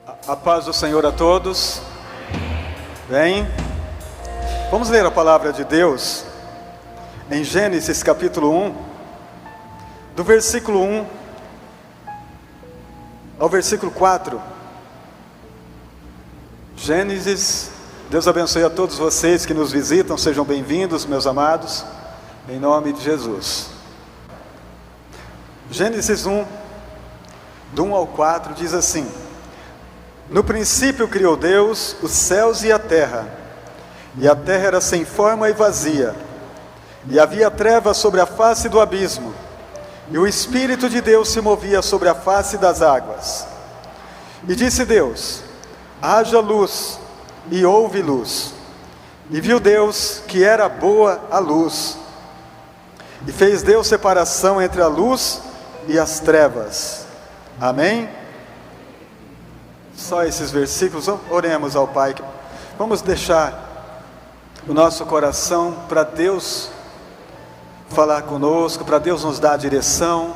A paz do Senhor a todos. Bem, vamos ler a palavra de Deus em Gênesis capítulo 1, do versículo 1 ao versículo 4. Gênesis, Deus abençoe a todos vocês que nos visitam, sejam bem-vindos, meus amados, em nome de Jesus. Gênesis 1, do 1 ao 4, diz assim: No princípio criou Deus os céus e a terra era sem forma e vazia, e havia trevas sobre a face do abismo, e o Espírito de Deus se movia sobre a face das águas. E disse Deus: haja luz, e houve luz. E viu Deus que era boa a luz, e fez Deus separação entre a luz e as trevas. Amém? Só esses versículos. Oremos ao Pai. Vamos deixar o nosso coração para Deus falar conosco, para Deus nos dar a direção,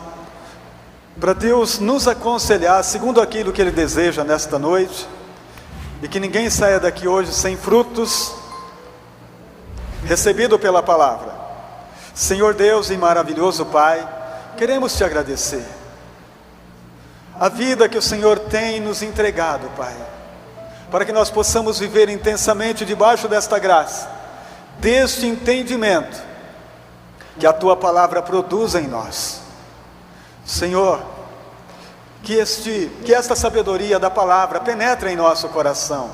para Deus nos aconselhar segundo aquilo que Ele deseja nesta noite, e que ninguém saia daqui hoje sem frutos recebido pela palavra. Senhor Deus e maravilhoso Pai, queremos Te agradecer a vida que o Senhor tem nos entregado, Pai, para que nós possamos viver intensamente debaixo desta graça, deste entendimento que a Tua palavra produz em nós. Senhor, que esta sabedoria da palavra penetre em nosso coração,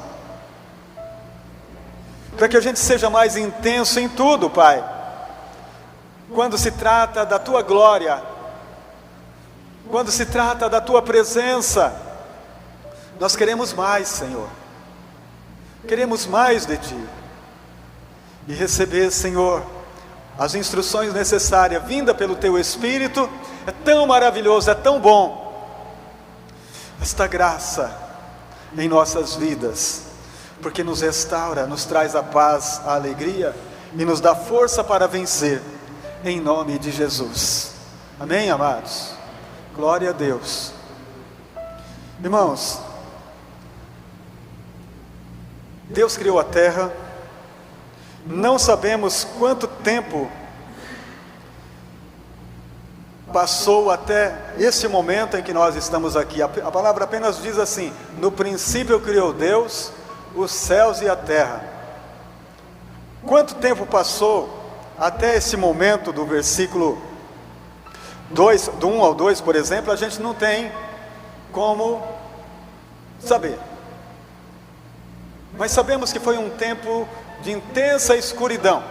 para que a gente seja mais intenso em tudo, Pai, quando se trata da Tua glória, quando se trata da Tua presença. Nós queremos mais, Senhor, queremos mais de Ti, e receber, Senhor, as instruções necessárias, vinda pelo Teu Espírito. É tão maravilhoso, é tão bom, esta graça em nossas vidas, porque nos restaura, nos traz a paz, a alegria, e nos dá força para vencer, em nome de Jesus. Amém, amados? Glória a Deus. Irmãos, Deus criou a terra. Não sabemos quanto tempo passou até esse momento em que nós estamos aqui. A palavra apenas diz assim: no princípio criou Deus os céus e a terra. Quanto tempo passou até esse momento do versículo 2, do 1 ao 2, por exemplo, a gente não tem como saber. Mas sabemos que foi um tempo de intensa escuridão.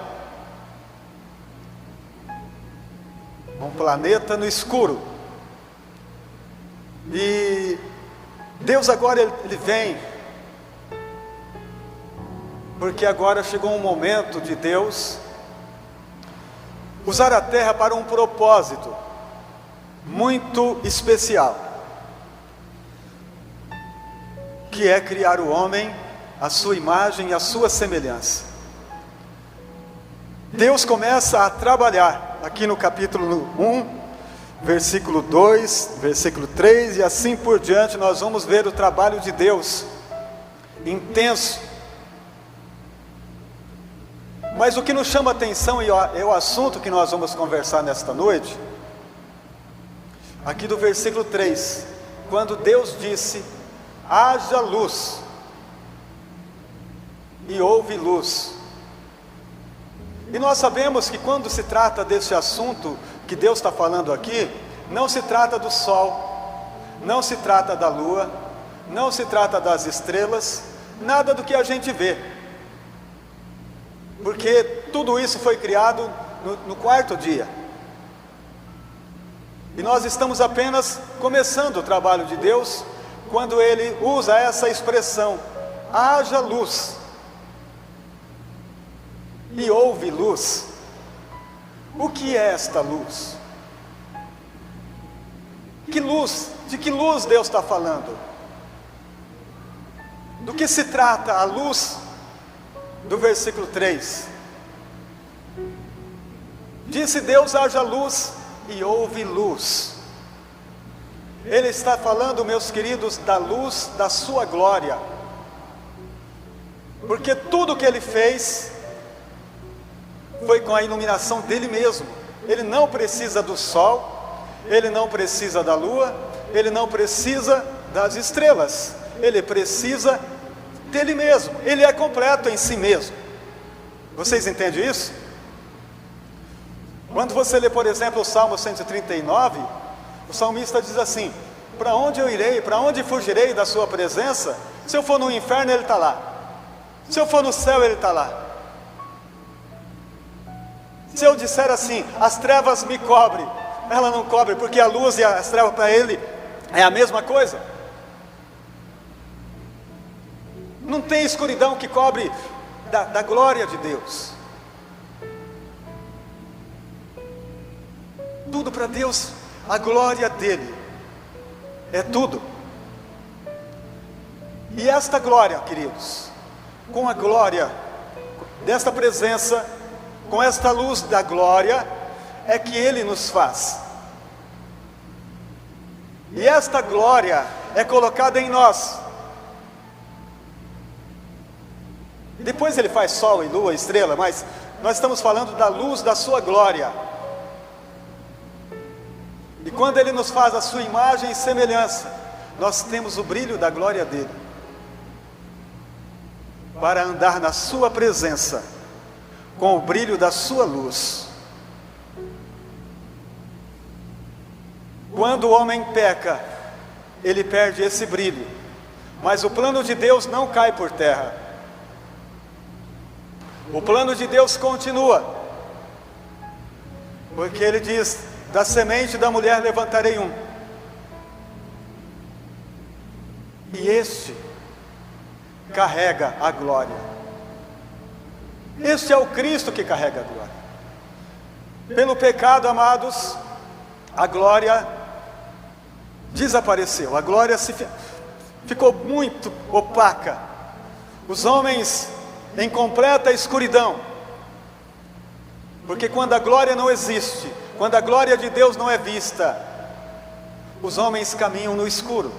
Um planeta no escuro. E Deus agora ele vem, porque agora chegou um momento de Deus usar a terra para um propósito muito especial, que é criar o homem à sua imagem e à sua semelhança. Deus começa a trabalhar aqui no capítulo 1, versículo 2, versículo 3 e assim por diante. Nós vamos ver o trabalho de Deus intenso. Mas o que nos chama a atenção e é o assunto que nós vamos conversar nesta noite, aqui do versículo 3, quando Deus disse: haja luz, e houve luz. E nós sabemos que quando se trata desse assunto que Deus está falando aqui, não se trata do sol, não se trata da lua, não se trata das estrelas, nada do que a gente vê, porque tudo isso foi criado no quarto dia. E nós estamos apenas começando o trabalho de Deus, quando Ele usa essa expressão: haja luz, e houve luz. O que é esta luz? Que luz? De que luz Deus está falando? Do que se trata a luz do versículo 3? Disse Deus: haja luz, e houve luz. Ele está falando, meus queridos, da luz da sua glória. Porque tudo que ele fez foi com a iluminação dele mesmo. Ele não precisa do sol, ele não precisa da lua, ele não precisa das estrelas. Ele precisa dele mesmo. Ele é completo em si mesmo. Vocês entendem isso? Quando você lê, por exemplo, o Salmo 139, o salmista diz assim: para onde eu irei, para onde fugirei da sua presença? Se eu for no inferno, ele está lá. Se eu for no céu, ele está lá. Se eu disser assim, as trevas me cobrem, ela não cobre, porque a luz e as trevas para ele é a mesma coisa. Não tem escuridão que cobre da glória de Deus. Tudo para Deus, a glória dele é tudo. E esta glória, queridos, com a glória desta presença, com esta luz da glória, é que ele nos faz. E esta glória é colocada em nós. Depois ele faz sol e lua, estrela, mas nós estamos falando da luz da sua glória. E quando ele nos faz a sua imagem e semelhança, nós temos o brilho da glória dele, para andar na sua presença, com o brilho da sua luz. Quando o homem peca, ele perde esse brilho, mas o plano de Deus não cai por terra. O plano de Deus continua, porque ele diz: da semente da mulher levantarei um, e este carrega a glória. Este é o Cristo que carrega a glória. Pelo pecado, amados, a glória desapareceu. A glória ficou muito opaca. Os homens em completa escuridão. Porque quando a glória não existe, quando a glória de Deus não é vista, os homens caminham no escuro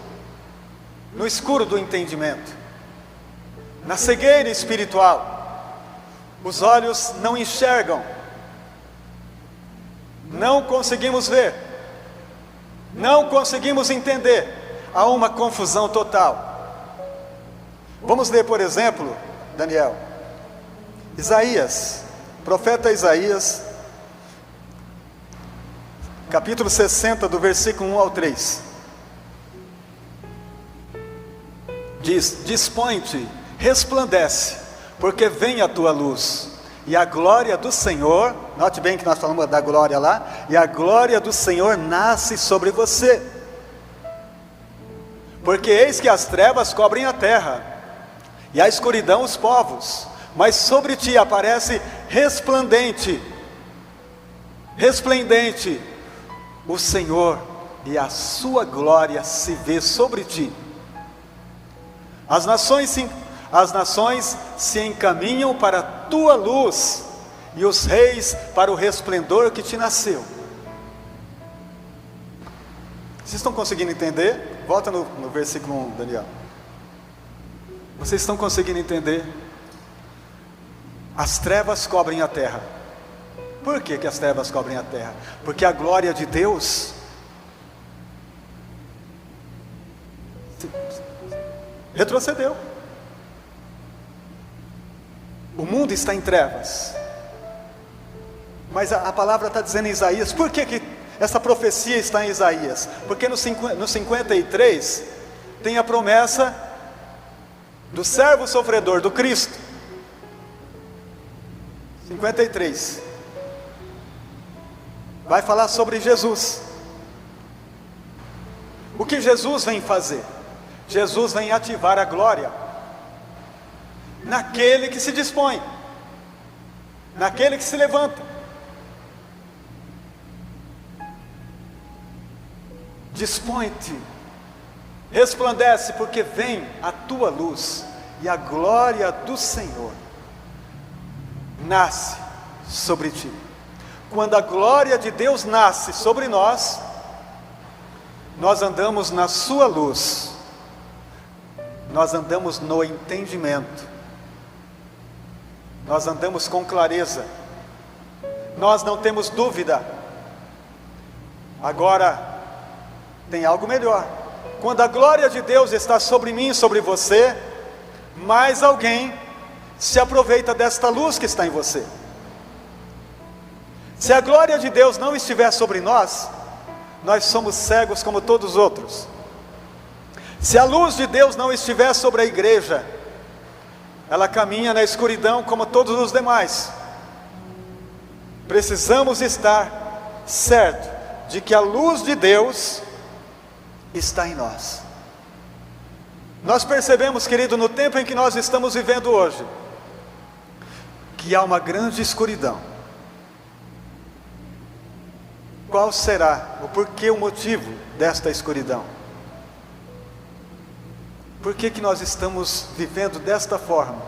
do entendimento, na cegueira espiritual. Os olhos não enxergam, não conseguimos ver, não conseguimos entender, há uma confusão total. Vamos ler, por exemplo, Daniel, Isaías, profeta Isaías, capítulo 60, do versículo 1 ao 3. Diz: dispõe-te, resplandece, porque vem a tua luz, e a glória do Senhor, note bem que nós falamos da glória lá, e a glória do Senhor nasce sobre você. Porque eis que as trevas cobrem a terra, e a escuridão os povos, mas sobre ti aparece resplendente o Senhor, e a sua glória se vê sobre ti. As nações se encaminham para a tua luz, e os reis para o resplendor que te nasceu. Vocês estão conseguindo entender? Volta no versículo 1, Daniel. Vocês estão conseguindo entender? As trevas cobrem a terra. Por que as trevas cobrem a terra? Porque a glória de Deus retrocedeu. O mundo está em trevas. Mas a palavra está dizendo em Isaías. Por que essa profecia está em Isaías? Porque no 53 tem a promessa do servo sofredor, do Cristo. 53 vai falar sobre Jesus. O que Jesus vem fazer? Jesus vem ativar a glória naquele que se dispõe, naquele que se levanta. Dispõe-te, resplandece, porque vem a tua luz, e a glória do Senhor nasce sobre ti. Quando a glória de Deus nasce sobre nós, nós andamos na sua luz, nós andamos no entendimento, nós andamos com clareza, nós não temos dúvida. Agora, tem algo melhor. Quando a glória de Deus está sobre mim e sobre você, mais alguém se aproveita desta luz que está em você. Se a glória de Deus não estiver sobre nós, nós somos cegos como todos os outros. Se a luz de Deus não estiver sobre a igreja, ela caminha na escuridão como todos os demais. Precisamos estar certo de que a luz de Deus está em nós. Nós percebemos, querido, no tempo em que nós estamos vivendo hoje, que há uma grande escuridão. Qual será o porquê, o motivo desta escuridão? Por que nós estamos vivendo desta forma?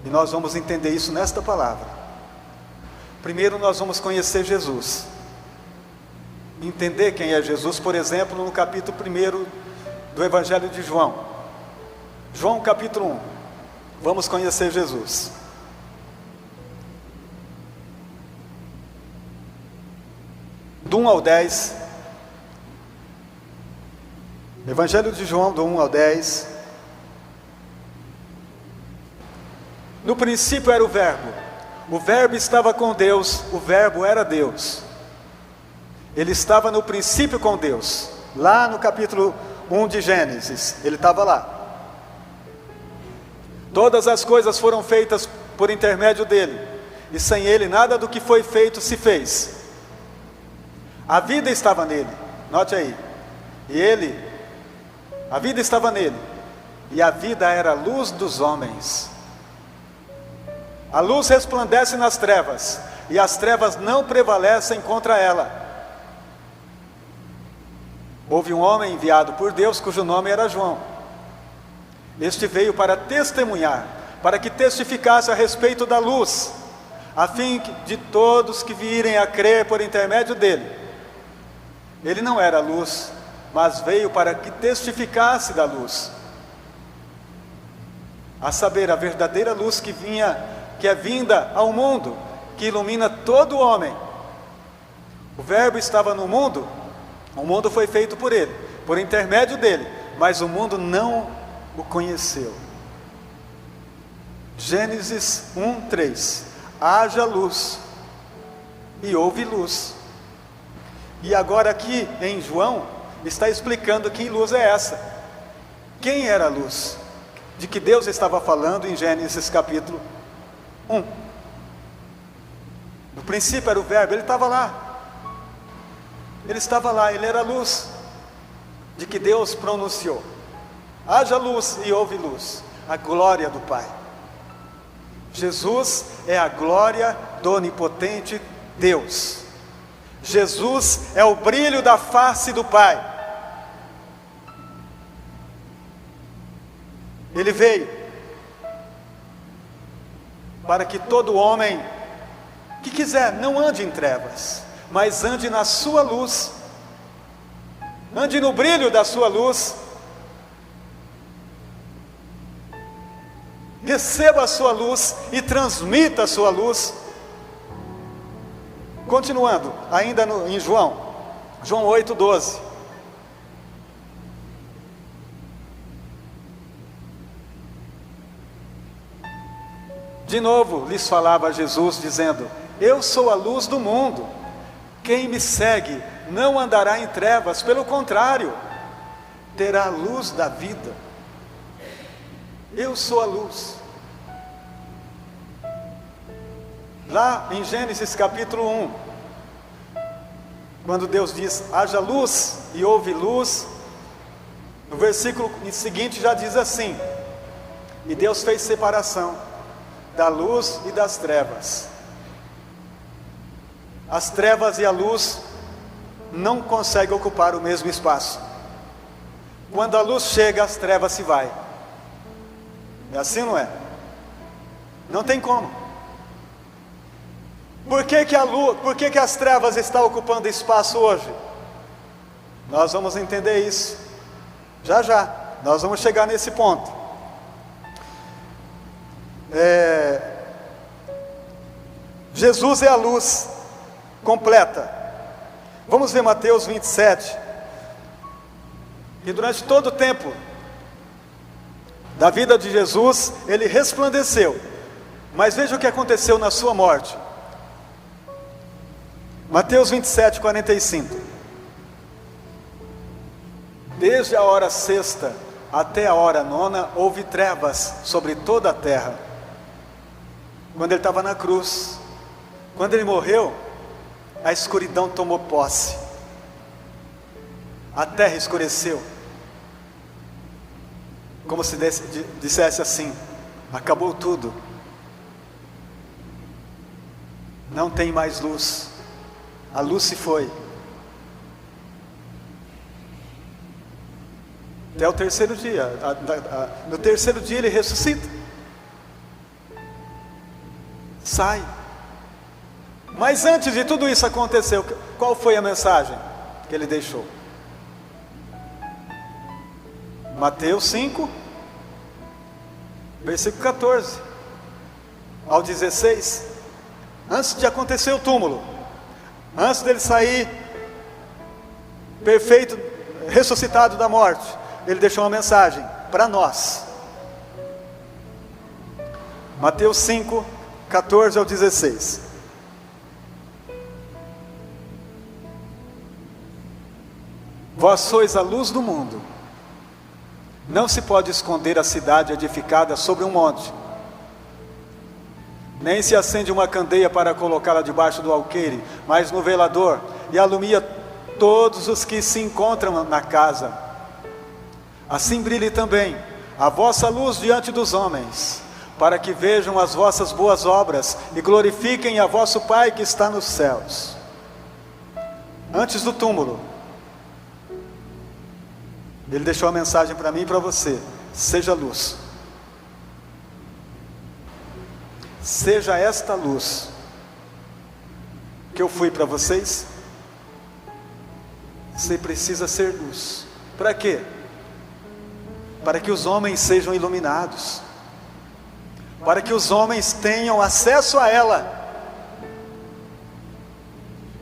E nós vamos entender isso nesta palavra. Primeiro nós vamos conhecer Jesus. Entender quem é Jesus, por exemplo, no capítulo 1 do Evangelho de João. João capítulo 1. Vamos conhecer Jesus. Do 1 ao 10. Evangelho de João, do 1 ao 10. No princípio era o Verbo estava com Deus, o Verbo era Deus. Ele estava no princípio com Deus, lá no capítulo 1 de Gênesis, ele estava lá. Todas as coisas foram feitas por intermédio dele, e sem ele nada do que foi feito se fez. A vida estava nele, note aí, a vida estava nele, e a vida era a luz dos homens. A luz resplandece nas trevas, e as trevas não prevalecem contra ela. Houve um homem enviado por Deus, cujo nome era João. Este veio para testemunhar, para que testificasse a respeito da luz, a fim de todos que virem a crer por intermédio dele. Ele não era a luz, mas veio para que testificasse da luz, a saber, a verdadeira luz que é vinda ao mundo, que ilumina todo homem. O Verbo estava no mundo, o mundo foi feito por ele, por intermédio dele, mas o mundo não o conheceu. Gênesis 1:3. Haja luz, e houve luz. E agora aqui em João, está explicando que luz é essa. Quem era a luz? De que Deus estava falando em Gênesis capítulo 1. No princípio era o Verbo, ele estava lá. Ele estava lá, ele era a luz de que Deus pronunciou. Haja luz e houve luz. A glória do Pai. Jesus é a glória do onipotente Deus. Jesus é o brilho da face do Pai. Ele veio para que todo homem que quiser não ande em trevas, mas ande na sua luz, ande no brilho da sua luz, receba a sua luz e transmita a sua luz. Continuando, ainda em João 8:12. De novo lhes falava Jesus, dizendo: eu sou a luz do mundo, quem me segue não andará em trevas, pelo contrário, terá a luz da vida. Eu sou a luz. Lá em Gênesis capítulo 1, quando Deus diz, haja luz e houve luz, no versículo seguinte já diz assim: e Deus fez separação da luz e das trevas. As trevas e a luz não conseguem ocupar o mesmo espaço. Quando a luz chega, as trevas se vai. É assim, não é? Não tem como. Por que que as trevas estão ocupando espaço hoje? Nós vamos entender isso já já. Nós vamos chegar nesse ponto. Jesus é a luz completa. Vamos ver Mateus 27. E durante todo o tempo da vida de Jesus, ele resplandeceu. Mas veja o que aconteceu na sua morte. Mateus 27, 45. Desde a hora sexta até a hora nona, houve trevas sobre toda a terra. Quando ele estava na cruz, quando ele morreu, a escuridão tomou posse. A terra escureceu. Como se dissesse assim: acabou tudo. Não tem mais luz. A luz se foi. Até o terceiro dia. No terceiro dia ele ressuscita. Sai. Mas antes de tudo isso acontecer, qual foi a mensagem que ele deixou? Mateus 5, versículo 14 ao 16. Antes de acontecer o túmulo, antes dele sair perfeito, ressuscitado da morte, ele deixou uma mensagem para nós. Mateus 5, 14 ao 16. Vós sois a luz do mundo. Não se pode esconder a cidade edificada sobre um monte, nem se acende uma candeia para colocá-la debaixo do alqueire, mas no velador, e alumia todos os que se encontram na casa. Assim brilhe também a vossa luz diante dos homens, para que vejam as vossas boas obras e glorifiquem a vosso Pai que está nos céus. Antes do túmulo, ele deixou a mensagem para mim e para você: seja luz. Seja esta luz que eu fui para vocês. Você precisa ser luz. Para quê? Para que os homens sejam iluminados, para que os homens tenham acesso a ela.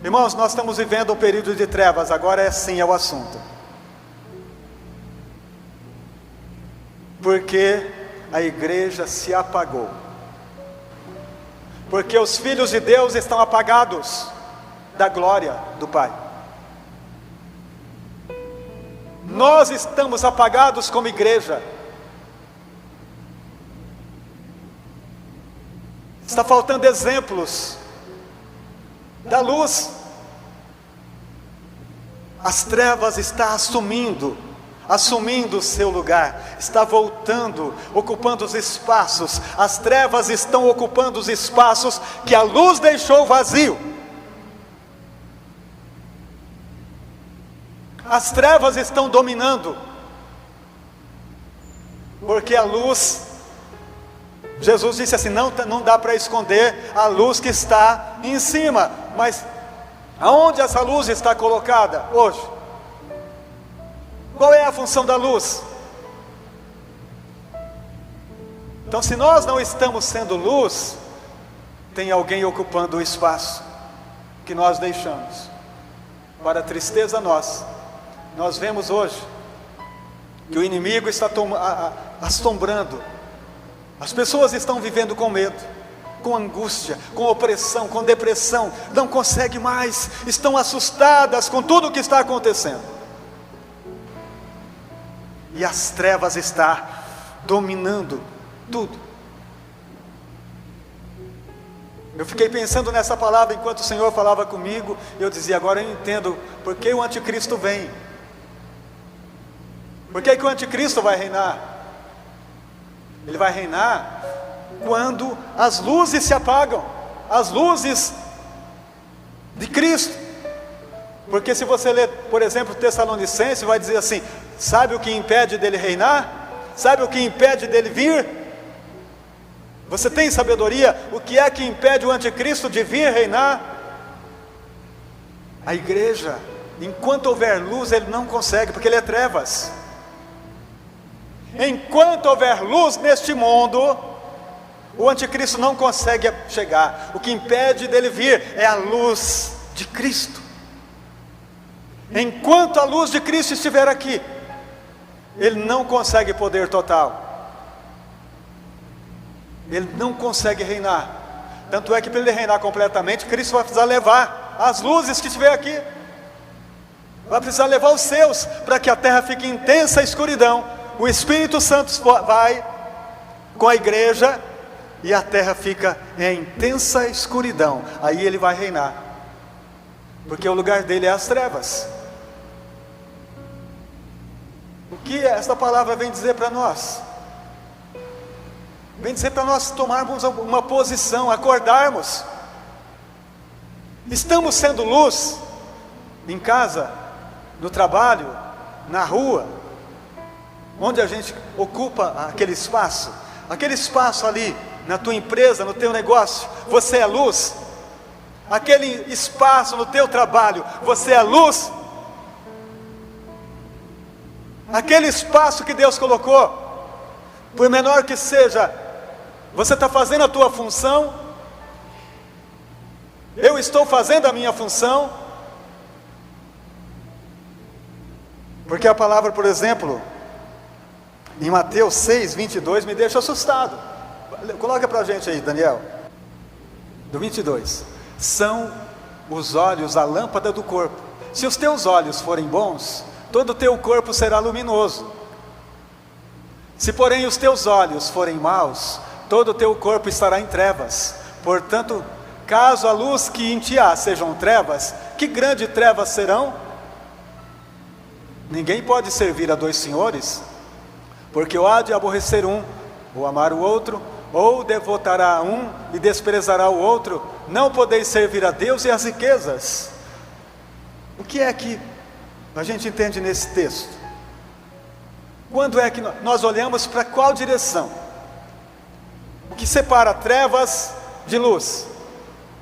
Irmãos, nós estamos vivendo um período de trevas. Agora é o assunto. Porque a igreja se apagou. Porque os filhos de Deus estão apagados da glória do Pai. Nós estamos apagados como igreja. Está faltando exemplos da luz. As trevas estão assumindo o seu lugar, está voltando, ocupando os espaços. As trevas estão ocupando os espaços que a luz deixou vazio. As trevas estão dominando, porque a luz, Jesus disse assim, não dá para esconder a luz que está em cima. Mas aonde essa luz está colocada hoje? Qual é a função da luz? Então, se nós não estamos sendo luz, tem alguém ocupando o espaço que nós deixamos. Para a tristeza nossa, nós vemos hoje que o inimigo está assombrando. As pessoas estão vivendo com medo, com angústia, com opressão, com depressão. Não conseguem mais, estão assustadas com tudo o que está acontecendo. E as trevas estão dominando tudo. Eu fiquei pensando nessa palavra enquanto o Senhor falava comigo. Eu dizia, agora eu entendo por que o anticristo vem. Por que o anticristo vai reinar? Ele vai reinar quando as luzes se apagam, as luzes de Cristo. Porque se você ler, por exemplo, Tessalonicenses, vai dizer assim: sabe o que impede dele reinar? Sabe o que impede dele vir? Você tem sabedoria? O que é que impede o anticristo de vir reinar? A igreja. Enquanto houver luz, ele não consegue, porque ele é trevas. Enquanto houver luz neste mundo, o anticristo não consegue chegar. O que impede dele vir é a luz de Cristo. Enquanto a luz de Cristo estiver aqui, ele não consegue poder total. Ele não consegue reinar. Tanto é que para ele reinar completamente, Cristo vai precisar levar as luzes que estiver aqui. Vai precisar levar os seus, para que a terra fique em intensa escuridão. O Espírito Santo vai com a igreja, e a terra fica em intensa escuridão. Aí ele vai reinar, porque o lugar dele é as trevas. O que esta palavra vem dizer para nós? Vem dizer para nós tomarmos uma posição, acordarmos. Estamos sendo luz em casa, no trabalho, na rua, onde a gente ocupa aquele espaço ali, na tua empresa, no teu negócio, você é luz. Aquele espaço no teu trabalho, você é luz. Aquele espaço que Deus colocou, por menor que seja, você está fazendo a tua função, eu estou fazendo a minha função. Porque a palavra, por exemplo, em Mateus 6, 22, me deixa assustado. Coloca para a gente aí, Daniel. Do 22. São os olhos a lâmpada do corpo. Se os teus olhos forem bons, todo o teu corpo será luminoso. Se porém os teus olhos forem maus, todo o teu corpo estará em trevas. Portanto, caso a luz que em ti há sejam trevas, que grandes trevas serão? Ninguém pode servir a dois senhores, porque ou há de aborrecer um, ou amar o outro, ou devotará a um e desprezará o outro. Não podeis servir a Deus e às riquezas. O que é que a gente entende nesse texto? Quando é que nós olhamos para qual direção? O que separa trevas de luz?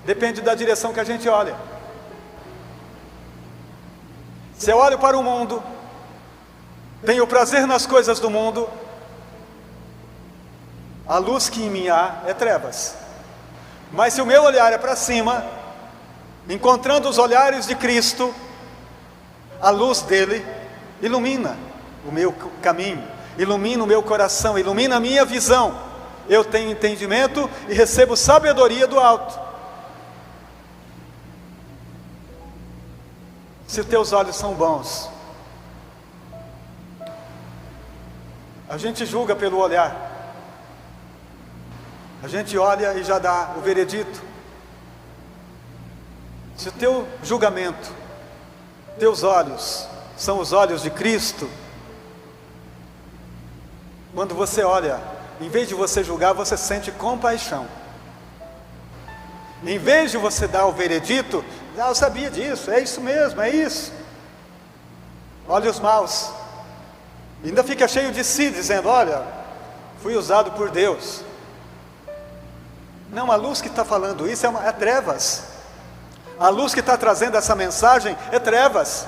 Depende da direção que a gente olha. Se eu olho para o mundo, tenho prazer nas coisas do mundo, a luz que em mim há é trevas. Mas se o meu olhar é para cima, encontrando os olhares de Cristo, a luz dele ilumina o meu caminho, ilumina o meu coração, ilumina a minha visão. Eu tenho entendimento e recebo sabedoria do alto. Se os teus olhos são bons, a gente julga pelo olhar. A gente olha e já dá o veredito. Se o teu julgamento, teus olhos são os olhos de Cristo, quando você olha, em vez de você julgar, você sente compaixão. Em vez de você dar o veredito, eu sabia disso, é isso mesmo, é isso. Olha os maus. Ainda fica cheio de si, dizendo, olha, fui usado por Deus. Não, a luz que está falando isso é trevas. A luz que está trazendo essa mensagem é trevas.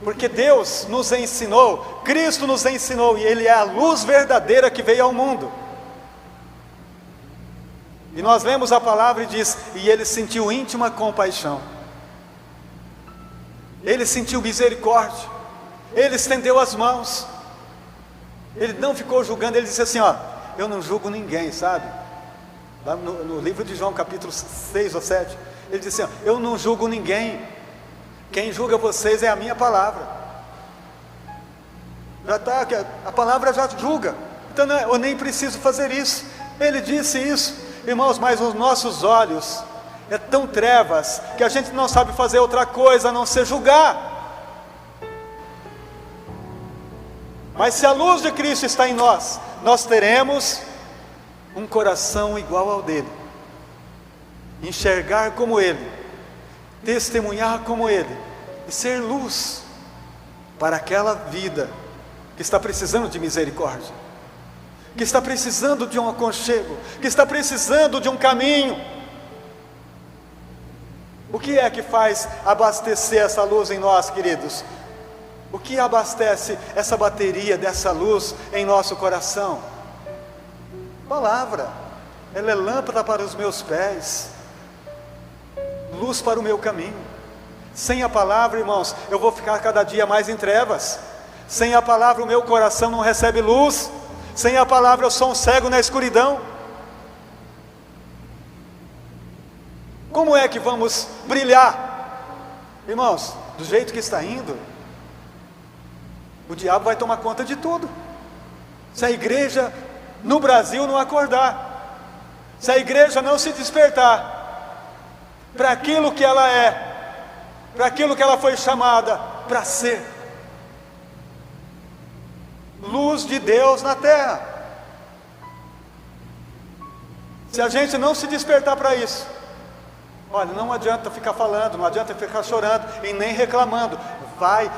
Porque Deus nos ensinou, Cristo nos ensinou, e Ele é a luz verdadeira que veio ao mundo. E nós lemos a palavra e diz, e Ele sentiu íntima compaixão. Ele sentiu misericórdia. Ele estendeu as mãos. Ele não ficou julgando, ele disse assim, ó, eu não julgo ninguém, sabe? Lá no livro de João, capítulo 6 ou 7, ele disse assim, ó, eu não julgo ninguém. Quem julga vocês é a minha palavra. Já está, a palavra já julga. Então eu nem preciso fazer isso. Ele disse isso. Irmãos, mas os nossos olhos é tão trevas que a gente não sabe fazer outra coisa a não ser julgar. Mas se a luz de Cristo está em nós, nós teremos um coração igual ao dele, enxergar como ele, testemunhar como ele, e ser luz para aquela vida que está precisando de misericórdia. que está precisando de um aconchego, que está precisando de um caminho. O que é que faz abastecer essa luz em nós, queridos? O que abastece essa bateria dessa luz em nosso coração? Palavra. Ela é lâmpada para os meus pés, luz para o meu caminho. Sem a palavra, irmãos, eu vou ficar cada dia mais em trevas. Sem a palavra, o meu coração não recebe luz. Sem a palavra, eu sou um cego na escuridão. Como é que vamos brilhar? Irmãos, do jeito que está indo, o diabo vai tomar conta de tudo. Se a igreja no Brasil não acordar, se a igreja não se despertar para aquilo que ela é, para aquilo que ela foi chamada para ser, luz de Deus na terra. Se a gente não se despertar para isso, olha, não adianta ficar falando, não adianta ficar chorando e nem reclamando.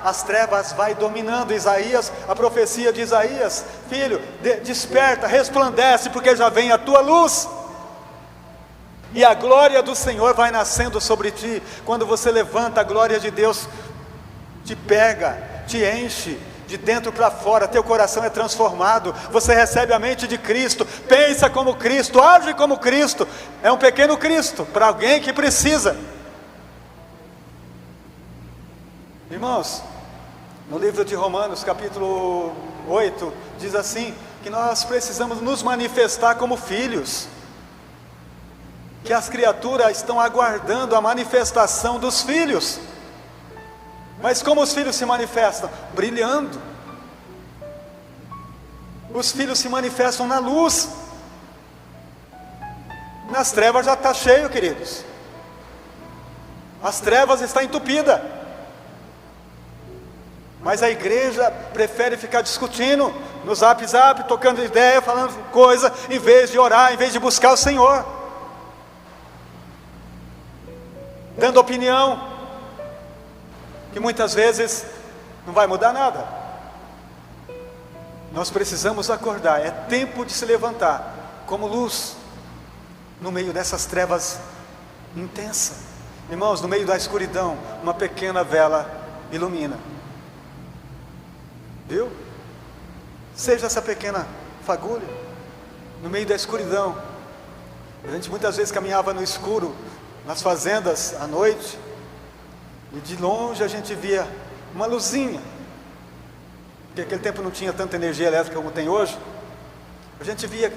As trevas vai dominando. Isaías, a profecia de Isaías: filho, desperta, resplandece, porque já vem a tua luz. E a glória do Senhor vai nascendo sobre ti. Quando você levanta, a glória de Deus te pega, te enche, de dentro para fora, teu coração é transformado, você recebe a mente de Cristo, pensa como Cristo, age como Cristo. É um pequeno Cristo para alguém que precisa. Irmãos, no livro de Romanos, capítulo 8, diz assim, que nós precisamos nos manifestar como filhos, que as criaturas estão aguardando a manifestação dos filhos. Mas como os filhos se manifestam? Brilhando. Os filhos se manifestam na luz. Nas trevas já está cheio, queridos. As trevas estão entupidas. Mas a igreja prefere ficar discutindo no zap, tocando ideia, falando coisa, em vez de orar, em vez de buscar o Senhor, dando opinião, que muitas vezes não vai mudar nada. Nós precisamos acordar, é tempo de se levantar como luz no meio dessas trevas intensas. Irmãos, no meio da escuridão, uma pequena vela ilumina. Viu? Seja essa pequena fagulha no meio da escuridão. A gente muitas vezes caminhava no escuro nas fazendas à noite, e de longe a gente via uma luzinha, porque naquele tempo não tinha tanta energia elétrica como tem hoje. A gente via,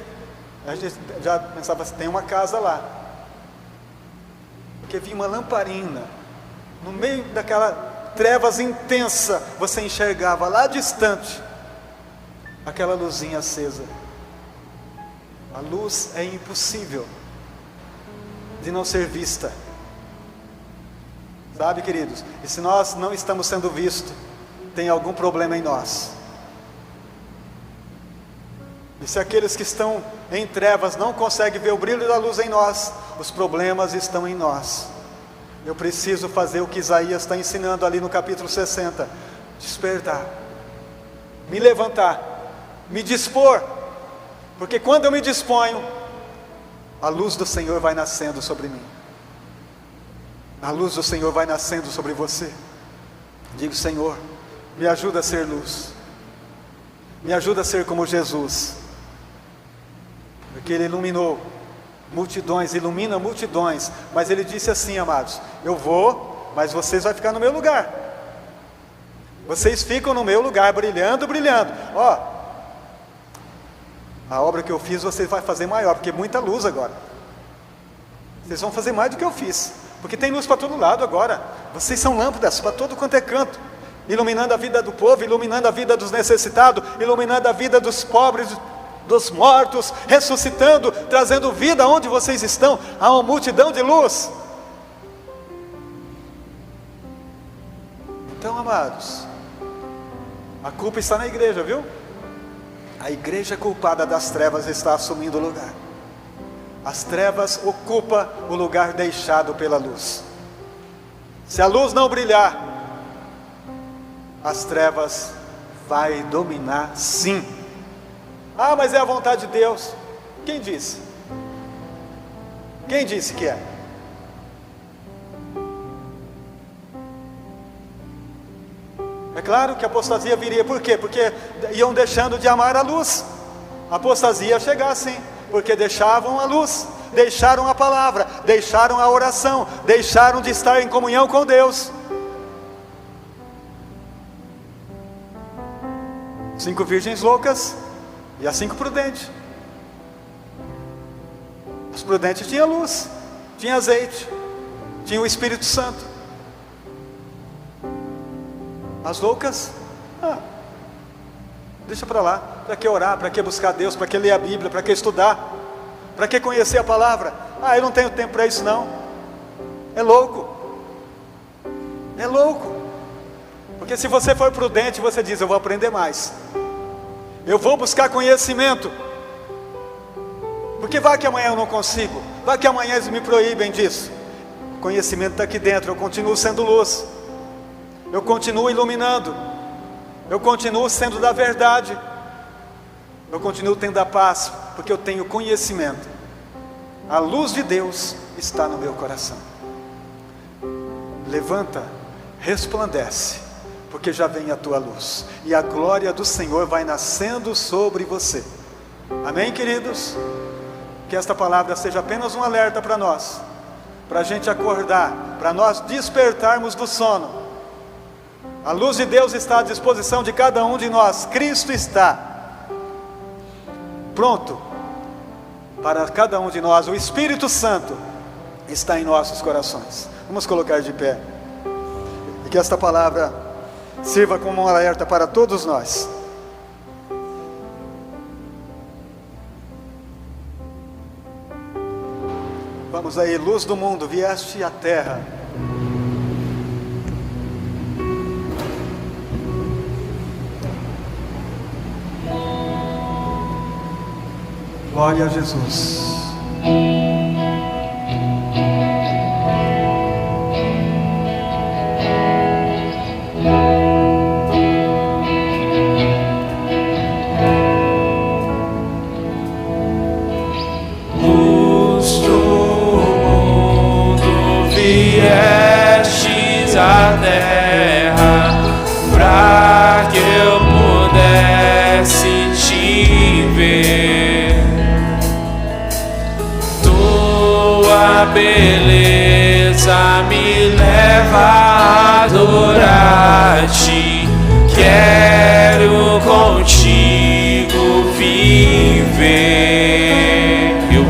a gente já pensava assim, tem uma casa lá, porque via uma lamparina no meio daquela trevas intensa, você enxergava lá distante aquela luzinha acesa. A luz é impossível de não ser vista, sabe, queridos? E se nós não estamos sendo vistos, tem algum problema em nós. E se aqueles que estão em trevas não conseguem ver o brilho da luz em nós, os problemas estão em nós. Eu preciso fazer o que Isaías está ensinando ali no capítulo 60, despertar, me levantar, me dispor, porque quando eu me disponho, a luz do Senhor vai nascendo sobre mim, a luz do Senhor vai nascendo sobre você. Digo: Senhor, me ajuda a ser luz, me ajuda a ser como Jesus, porque Ele iluminou multidões, ilumina multidões, mas Ele disse assim, amados: eu vou, mas vocês vão ficar no meu lugar, vocês ficam no meu lugar, brilhando, brilhando. Ó, a obra que eu fiz vocês vão fazer maior, porque muita luz agora, vocês vão fazer mais do que eu fiz, porque tem luz para todo lado agora. Vocês são lâmpadas para todo quanto é canto, iluminando a vida do povo, iluminando a vida dos necessitados, iluminando a vida dos pobres, dos mortos, ressuscitando, trazendo vida onde vocês estão. Há uma multidão de luz. Então, amados, a culpa está na igreja, viu? A igreja culpada das trevas está assumindo o lugar. As trevas ocupam o lugar deixado pela luz. Se a luz não brilhar, as trevas vai dominar, sim. Ah, mas é a vontade de Deus. Quem disse? Quem disse que é? É claro que a apostasia viria. Por quê? Porque iam deixando de amar a luz. A apostasia ia chegar sim, porque deixavam a luz, deixaram a palavra, deixaram a oração, deixaram de estar em comunhão com Deus. 5 virgens loucas e as 5 prudentes. Os prudentes tinham luz, tinham azeite, tinham o Espírito Santo. As loucas, deixa para lá. Para que orar? Para que buscar Deus? Para que ler a Bíblia? Para que estudar? Para que conhecer a palavra? Eu não tenho tempo para isso não. É louco. É louco. Porque se você for prudente, você diz: eu vou aprender mais, eu vou buscar conhecimento. Porque vai que amanhã eu não consigo, vai que amanhã eles me proíbem disso. O conhecimento está aqui dentro. Eu continuo sendo luz, eu continuo iluminando, eu continuo sendo da verdade, eu continuo tendo a paz, porque eu tenho conhecimento. A luz de Deus está no meu coração. Levanta, resplandece, porque já vem a tua luz, e a glória do Senhor vai nascendo sobre você. Amém, queridos? Que esta palavra seja apenas um alerta para nós, para a gente acordar, para nós despertarmos do sono. A luz de Deus está à disposição de cada um de nós. Cristo está pronto para cada um de nós. O Espírito Santo está em nossos corações. Vamos colocar de pé, e que esta palavra sirva como um alerta para todos nós. Vamos aí. Luz do mundo, vieste à terra. Glória a Jesus. Luz do mundo, viestes à terra, pra que eu pudesse te ver. Tua beleza me leva a adorar-te. Quero contigo viver. Eu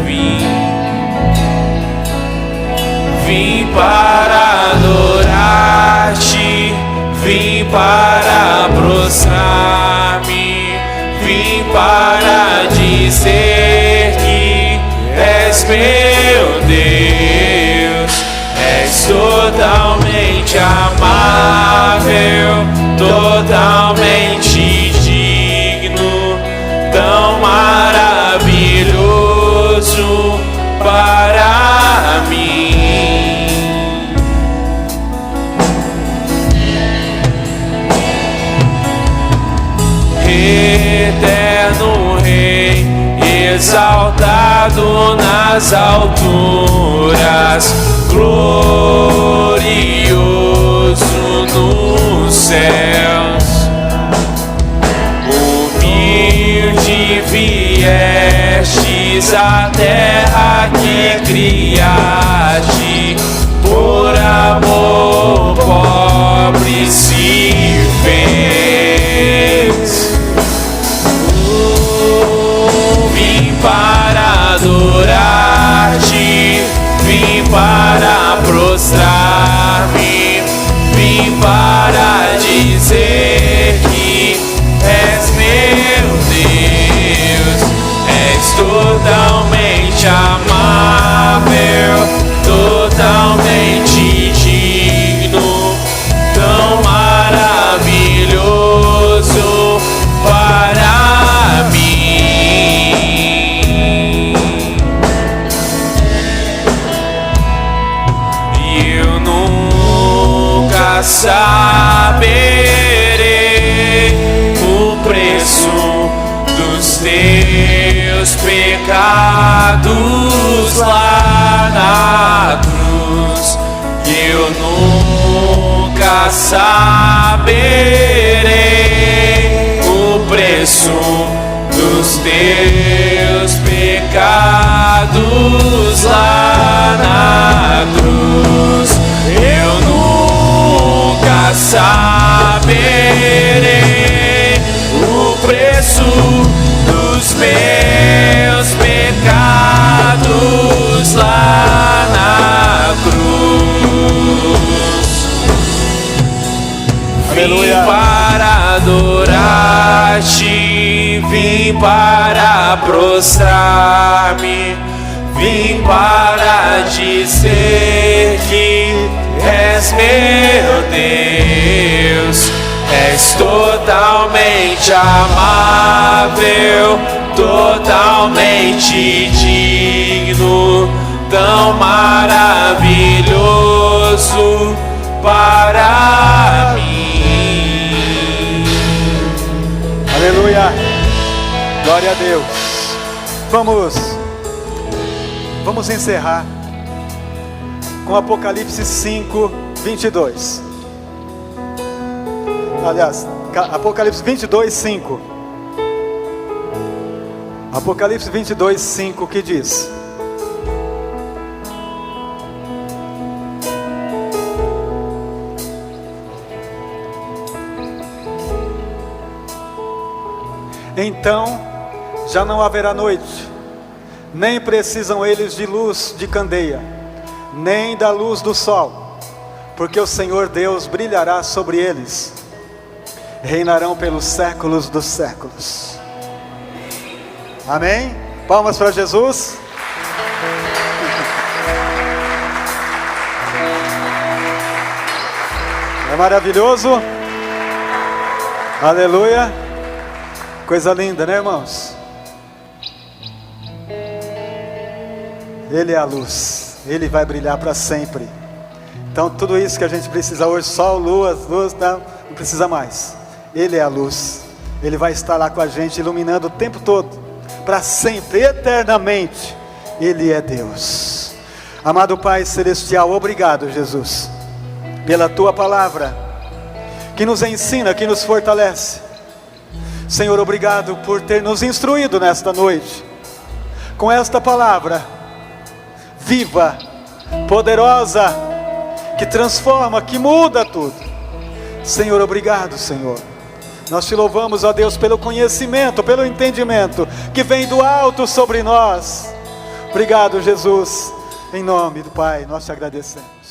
vim para adorar-te, vim para prostrar-me, vim para dizer que és meu Deus. És totalmente amável, totalmente digno, tão maravilhoso para mim. Eterno Rei, exaltado nas alturas, glorioso nos céus, humilde viestes à terra que criaste, por amor pobre se fez. Vim para adorar-te, vim para prostrar-me, vim para dizer que és meu Deus. És totalmente amável, totalmente digno, tão maravilhoso pecados lá na cruz. Eu nunca saberei o preço dos teus pecados lá na cruz. Eu nunca saberei o preço dos meus pecados lá na cruz. Aleluia. Vim para adorar-te, vim para prostrar-me, vim para dizer que és meu Deus. És totalmente amável, totalmente digno, tão maravilhoso para mim. Aleluia. Glória a Deus. Vamos encerrar com Apocalipse 5, 22. Aliás, Apocalipse 22, 5. Apocalipse 22, 5, que diz: então já não haverá noite, nem precisam eles de luz de candeia, nem da luz do sol, porque o Senhor Deus brilhará sobre eles, reinarão pelos séculos dos séculos. Amém? Palmas para Jesus. É maravilhoso. Aleluia. Coisa linda, né, irmãos? Ele é a luz, Ele vai brilhar para sempre. Então tudo isso que a gente precisa hoje, sol, luz, não precisa mais. Ele é a luz, Ele vai estar lá com a gente, iluminando o tempo todo, para sempre, eternamente. Ele é Deus. Amado Pai Celestial, obrigado, Jesus, pela Tua palavra, que nos ensina, que nos fortalece. Senhor, obrigado por ter nos instruído nesta noite, com esta palavra, viva, poderosa, que transforma, que muda tudo. Senhor, obrigado, Senhor. Nós te louvamos, ó Deus, pelo conhecimento, pelo entendimento, que vem do alto sobre nós. Obrigado, Jesus, em nome do Pai, nós te agradecemos.